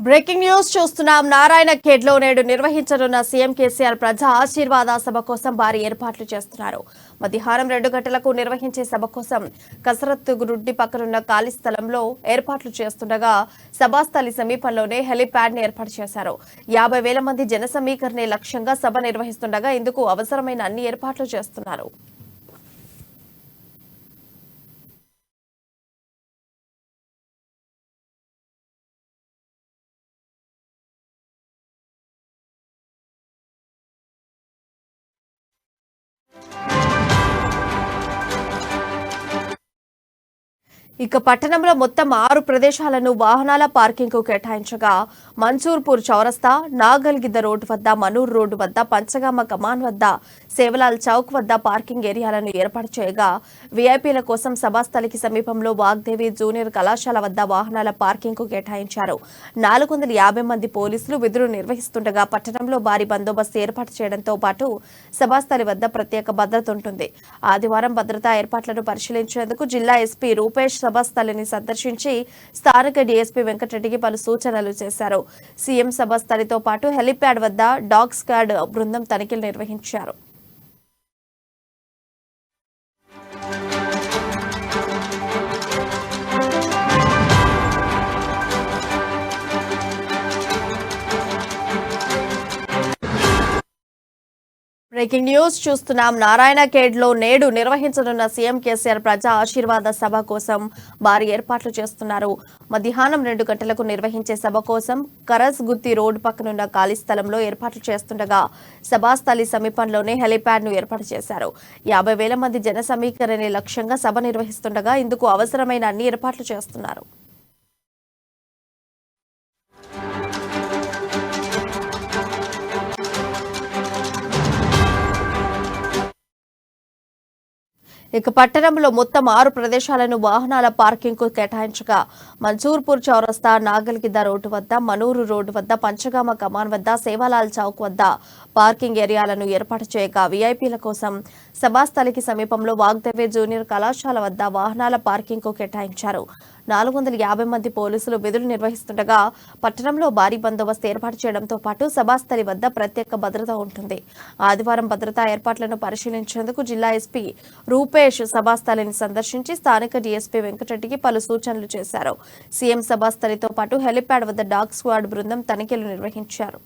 Breaking news చూస్తున్నాం. నారాయణ ఖేడ్లో నేడు నిర్వహించనున్న సీఎం కేసీఆర్ ప్రజా ఆశీర్వాద సభ కోసం భారీ ఏర్పాట్లు చేస్తున్నారు. మధ్యాహ్నం 2 గంటలకు నిర్వహించే సభ కోసం కసరత్తు గుడ్డి పక్కనున్న ఖాళీ స్థలంలో ఏర్పాట్లు చేస్తుండగా సభాస్థలి సమీపంలోనే హెలిప్యాడ్ ని ఏర్పాటు చేశారు. 50,000 మంది జన సమీకరణే లక్ష్యంగా సభ నిర్వహిస్తుండగా ఇందుకు అవసరమైన అన్ని ఏర్పాట్లు చేస్తున్నారు. ఇక పట్టణంలో మొత్తం 6 ప్రదేశాలను వాహనాల పార్కింగ్ కు కేటాయించగా మన్సూర్పూర్ చౌరస్తా, నాగల్గిద్ద రోడ్డు వద్ద, మనూర్ రోడ్డు వద్ద, పంచగామ కమాన్ వద్ద, సేవలాల్ చౌక్ వద్ద పార్కింగ్ ఏరియాలను ఏర్పాటు చేయగా వీఐపీల కోసం సభాస్థలికి సమీపంలో వాగ్దేవి జూనియర్ కళాశాల వద్ద వాహనాల పార్కింగ్ కు కేటాయించారు. 450 మంది పోలీసులు విధులు నిర్వహిస్తుండగా పట్టణంలో భారీ బందోబస్తు ఏర్పాటు చేయడంతో పాటు సభాస్థలి వద్ద ప్రత్యేక భద్రత ఉంటుంది. ఆదివారం భద్రతా ఏర్పాట్లను పరిశీలించేందుకు జిల్లా ఎస్పీ రూపేష్ సభాస్థలిని సందర్శించి స్థానిక డీఎస్పీ వెంకటరెడ్డికి పలు సూచనలు చేశారు. సీఎం సభాస్థలితో పాటు హెలిప్యాడ్ వద్ద డాగ్ స్క్వాడ్ బృందం తనిఖీలు నిర్వహించారు. బ్రేకింగ్ న్యూస్ చూస్తున్నాం. నారాయణ ఖేడ్లో నేడు నిర్వహించనున్న సీఎం కేసీఆర్ ప్రజా ఆశీర్వాద సభ కోసం భారీ ఏర్పాట్లు చేస్తున్నారు. మధ్యాహ్నం 2 గంటలకు నిర్వహించే సభ కోసం కరస్ గుత్తి రోడ్డు పక్కనున్న ఖాళీ స్థలంలో ఏర్పాట్లు చేస్తుండగా సభాస్థలి సమీపంలోనే హెలిప్యాడ్ ను ఏర్పాటు చేశారు. 50,000 మంది జన సమీకరణే లక్ష్యంగా సభ నిర్వహిస్తుండగా ఇందుకు అవసరమైన అన్ని ఏర్పాట్లు చేస్తున్నారు. ఇక పట్టణంలో మొత్తం 6 ప్రదేశాలను వాహనాల పార్కింగ్ కు కేటాయించగా మన్సూర్పూర్ చౌరస్తా, నాగల్గిద్ద రోడ్డు వద్ద, మనూరు రోడ్డు వద్ద, పంచగామ కమాన్ వద్ద, సేవాలాల్ చౌక్ వద్ద పార్కింగ్ ఏరియాలను ఏర్పాటు చేయగా వీఐపీల కోసం సభాస్థలికి సమీపంలో వాగ్దేవి జూనియర్ కళాశాల వద్ద వాహనాల పార్కింగ్ కు కేటాయించారు. 450 మంది పోలీసులు విధులు నిర్వహిస్తుండగా పట్టణంలో భారీ బందోబస్తు ఏర్పాటు చేయడంతో పాటు సభాస్థలి వద్ద ప్రత్యేక భద్రత ఉంటుంది. ఆదివారం భద్రతా ఏర్పాట్లను పరిశీలించేందుకు జిల్లా ఎస్పీ రూపేష్ సభాస్థలిని సందర్శించి స్థానిక డీఎస్పీ వెంకటరెడ్డికి పలు సూచనలు చేశారు. సీఎం సభాస్థలితో పాటు హెలిప్యాడ్ వద్ద డాగ్ స్క్వాడ్ బృందం తనిఖీలు నిర్వహించారు.